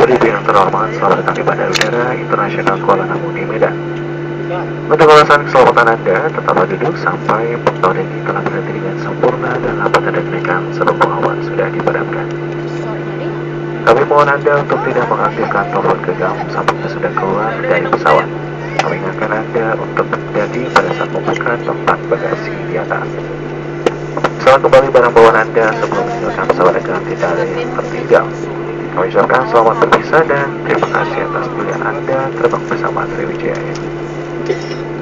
Ibu yang terhormat, selamat datang di Bandara Udara Internasional Kuala Namu di Medan. Untuk alasan keselamatan Anda, tetaplah duduk sampai pengetahuan ini telah berhenti dengan sempurna dan lampu tanda kenaikan sebelum pengawan sudah dipadamkan. Kami mohon Anda untuk tidak mengaktifkan tombol genggam sampai sudah keluar dari pesawat. Kami ingatkan Anda untuk berhati-hati pada saat membuka tempat bagasi di atas. Selamat kembali barang bawaan Anda sebelum meninggalkan pesawat dengan tidak ada yang tertinggal. Kami ucapkan selamat berpisah dan terima kasih atas pilihan Anda terbang bersama Sriwijaya Air.